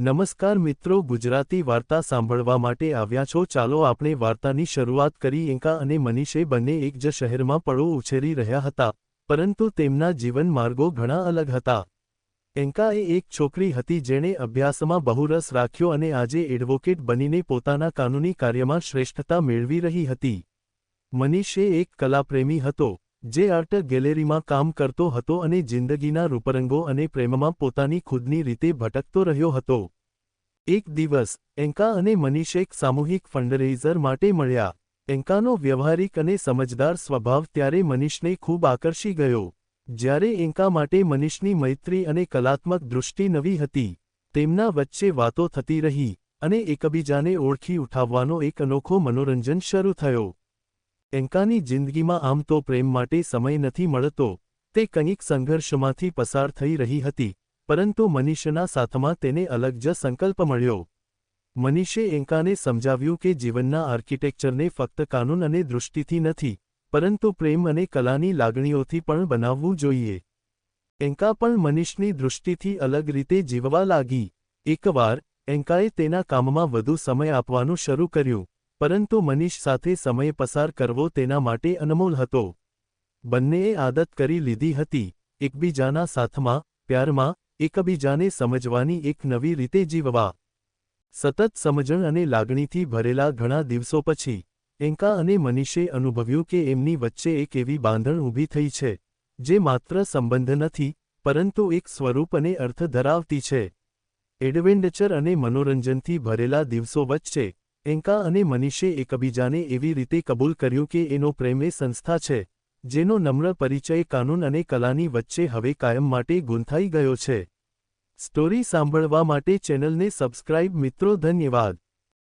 નમસ્કાર મિત્રો, ગુજરાતી વાર્તા સાંભળવા માટે આવ્યા છો। ચાલો આપણે વાર્તાની શરૂઆત કરી। એન્કા અને મનીષે બંને એક જ શહેરમાં પળો ઉછેરી રહ્યા હતા, પરંતુ તેમના જીવન માર્ગો ઘણા અલગ હતા। એન્કાએ એક છોકરી હતી જેણે અભ્યાસમાં બહુ રસ રાખ્યો અને આજે એડવોકેટ બનીને પોતાના કાનૂની કાર્યમાં શ્રેષ્ઠતા મેળવી રહી હતી। મનીષે એક કલાપ્રેમી હતો જે આર્ટ ગેલેરીમાં કામ કરતો હતો અને જિંદગીના રૂપરંગો અને પ્રેમમાં પોતાની ખુદની રીતે ભટકતો રહ્યો હતો। એક દિવસ એન્કા અને મનીષ એક સામૂહિક ફંડરેઇઝર માટે મળ્યા। એન્કાનો વ્યવહારિક અને સમજદાર સ્વભાવ ત્યારે મનીષને ખૂબ આકર્ષી ગયો। જ્યારે એન્કા માટે મનીષની મૈત્રી અને કલાત્મક દૃષ્ટિ નવી હતી, તેમના વચ્ચે વાતો થતી રહી અને એકબીજાને ઓળખી ઉઠાવવાનો એક અનોખો મનોરંજન શરૂ થયો। એન્કાની જિંદગીમાં આમ તો પ્રેમ માટે સમય નથી મળતો, તે કંઈક સંઘર્ષમાંથી પસાર થઈ રહી હતી, પરંતુ મનીષના સાથમાં તેને અલગ જ સંકલ્પ મળ્યો। મનીષે એન્કાને સમજાવ્યું કે જીવનના આર્કિટેક્ચરને ફક્ત કાનૂન અને દૃષ્ટિથી નથી, પરંતુ પ્રેમ અને કલાની લાગણીઓથી પણ બનાવવું જોઈએ। એન્કા પણ મનીષની દૃષ્ટિથી અલગ રીતે જીવવા લાગી। એકવાર એન્કાએ તેના કામમાં વધુ સમય આપવાનું શરૂ કર્યું, પરંતુ મનીષ સાથે સમય પસાર કરવો તેના માટે અનમોલ હતો। બંનેએ આદત કરી લીધી હતી એકબીજાના સાથમાં, પ્યારમાં, એકબીજાને સમજવાની એક નવી રીતે જીવવા। સતત સમજણ અને લાગણીથી ભરેલા ઘણા દિવસો પછી એન્કા અને મનીષે અનુભવ્યું કે એમની વચ્ચે એક એવી બાંધણ ઊભી થઈ છે જે માત્ર સંબંધ નથી, પરંતુ એક સ્વરૂપ અને અર્થ ધરાવતી છે। એડવેન્ચર અને મનોરંજનથી ભરેલા દિવસો વચ્ચે એન્કા અને મનીષે એકબીજાને એવી રીતે કબૂલ કર્યું કે એનો પ્રેમ એ સંસ્થા છે જેનો નમ્ર પરિચય કાનૂન અને કલાની વચ્ચે હવે કાયમ માટે ગૂંથાઈ ગયો છે। સ્ટોરી સાંભળવા માટે ચેનલને સબસ્ક્રાઇબ મિત્રો, ધન્યવાદ।